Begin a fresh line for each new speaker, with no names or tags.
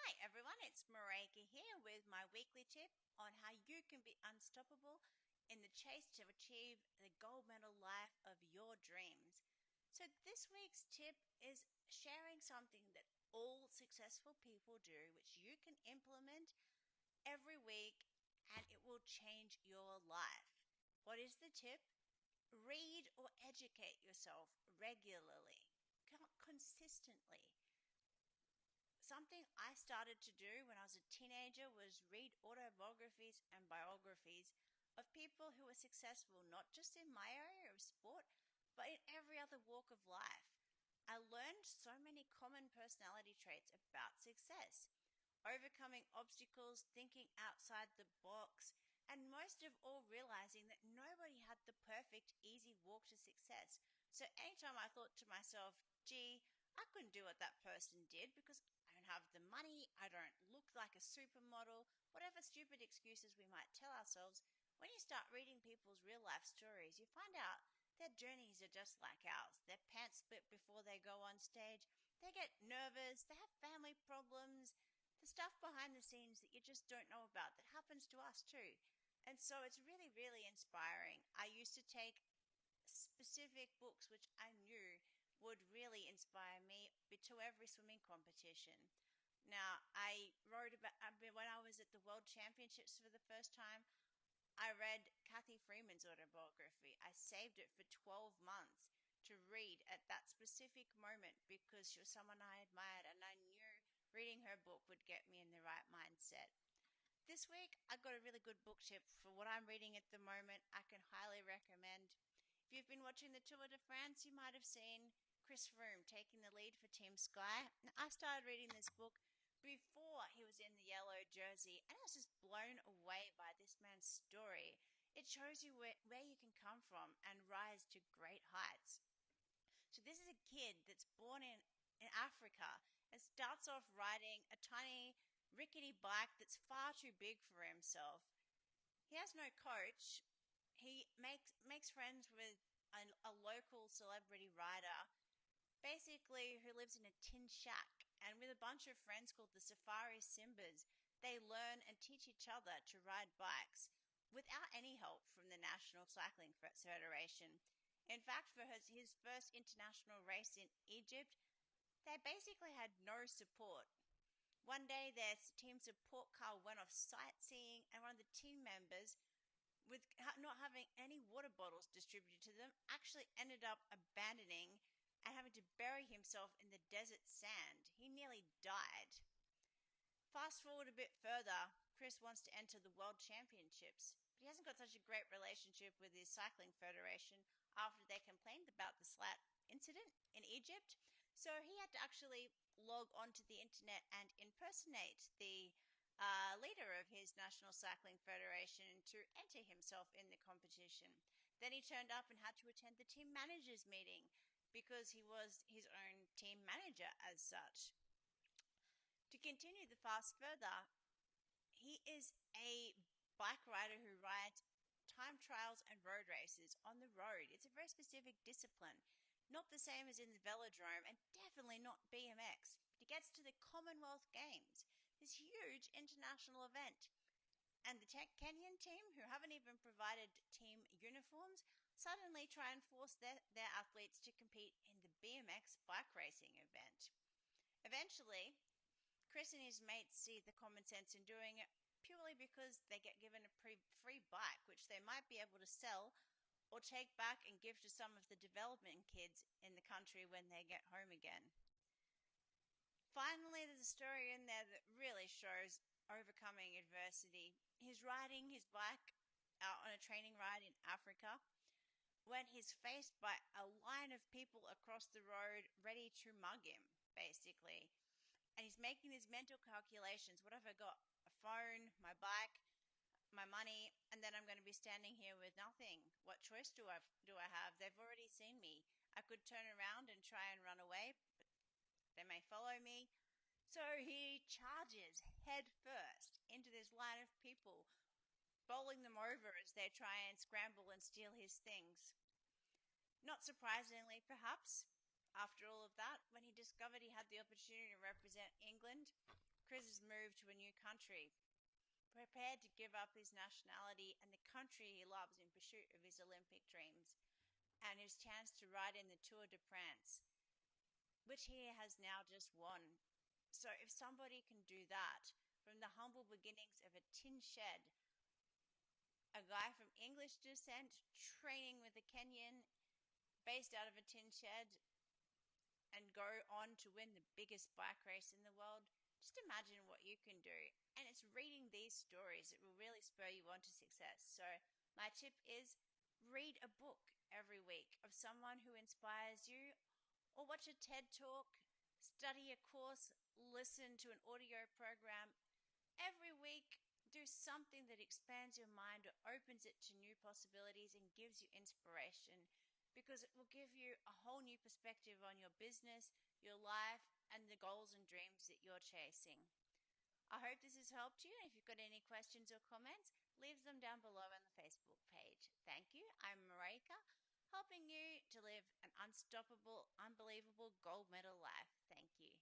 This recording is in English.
Hi everyone, it's Marayke here with my weekly tip on how you can be unstoppable in the chase to achieve the gold medal life of your dreams. So this week's tip is sharing something that all successful people do, which you can implement every week and it will change your life. What is the tip? Read or educate yourself regularly, consistently. Something I started to do when I was a teenager was read autobiographies and biographies of people who were successful, not just in my area of sport, but in every other walk of life. I learned so many common personality traits about success, overcoming obstacles, thinking outside the box, and most of all, realizing that nobody had the perfect, easy walk to success. So anytime I thought to myself, gee, I couldn't do what that person did because I don't have the money, I don't look like a supermodel, whatever stupid excuses we might tell ourselves, when you start reading people's real life stories, you find out their journeys are just like ours. Their pants split before they go on stage, they get nervous, they have family problems, the stuff behind the scenes that you just don't know about that happens to us too. And so it's really, really inspiring. I used to take specific books which I knew would really inspire me to every swimming competition. Now, I wrote about when I was at the World Championships for the first time. I read Kathy Freeman's autobiography. I saved it for 12 months to read at that specific moment because she was someone I admired and I knew reading her book would get me in the right mindset. This week, I've got a really good book tip for what I'm reading at the moment. I can highly recommend. If you've been watching the Tour de France, you might have seen Chris Froome taking the lead for Team Sky. Now, I started reading this book before he was in the yellow jersey, and I was just blown away by this man's story. It shows you where you can come from and rise to great heights. So this is a kid that's born in Africa and starts off riding a tiny rickety bike that's far too big for himself. He has no coach. He makes friends with a local celebrity rider, basically who lives in a tin shack, and with a bunch of friends called the Safari Simbas, they learn and teach each other to ride bikes without any help from the National Cycling Federation. In fact, for his first international race in Egypt, they basically had no support. One day, their team support car went off sightseeing, and one of the team members, with not having any water bottles distributed to them, actually ended up abandoning and having to bury himself in the desert sand. He nearly died. Fast forward a bit further, Chris wants to enter the World Championships, but he hasn't got such a great relationship with his cycling federation after they complained about the slat incident in Egypt. So he had to actually log onto the internet and impersonate the leader of his National Cycling Federation to enter himself in the competition. Then he turned up and had to attend the team managers meeting because he was his own team manager as such. To continue the fast further, he is a bike rider who rides time trials and road races on the road. It's a very specific discipline, not the same as in the velodrome, and definitely not BMX. But he gets to the Commonwealth Games, this huge international event. And the Kenyan team, who haven't even provided team uniforms, suddenly try and force their athletes to compete in the BMX bike racing event. Eventually, Chris and his mates see the common sense in doing it purely because they get given a free bike, which they might be able to sell or take back and give to some of the development kids in the country when they get home again. Finally, there's a story in there that really shows overcoming adversity. He's riding his bike out on a training ride in Africa when he's faced by a line of people across the road ready to mug him, basically. And he's making these mental calculations. What have I got? A phone, my bike, my money, and then I'm going to be standing here with nothing. What choice do I have? They've already seen me. I could turn around and try and run away, but they may follow me. So he charges head first into this line of people, bowling them over as they try and scramble and steal his things. Not surprisingly, perhaps, after all of that, when he discovered he had the opportunity to represent England, Chris has moved to a new country, prepared to give up his nationality and the country he loves in pursuit of his Olympic dreams and his chance to ride in the Tour de France, which he has now just won. So if somebody can do that from the humble beginnings of a tin shed, a guy from English descent training with a Kenyan based out of a tin shed and go on to win the biggest bike race in the world, just imagine what you can do. And it's reading these stories that will really spur you on to success. So, my tip is read a book every week of someone who inspires you, or watch a TED talk, study a course, listen to an audio program. Every week, do something that expands your mind or opens it to new possibilities and gives you inspiration, because it will give you a whole new perspective on your business, your life, and the goals and dreams that you're chasing. I hope this has helped you. If you've got any questions or comments, leave them down below on the Facebook page. Thank you. I'm Marayke, helping you to live an unstoppable, unbelievable gold medal life. Thank you.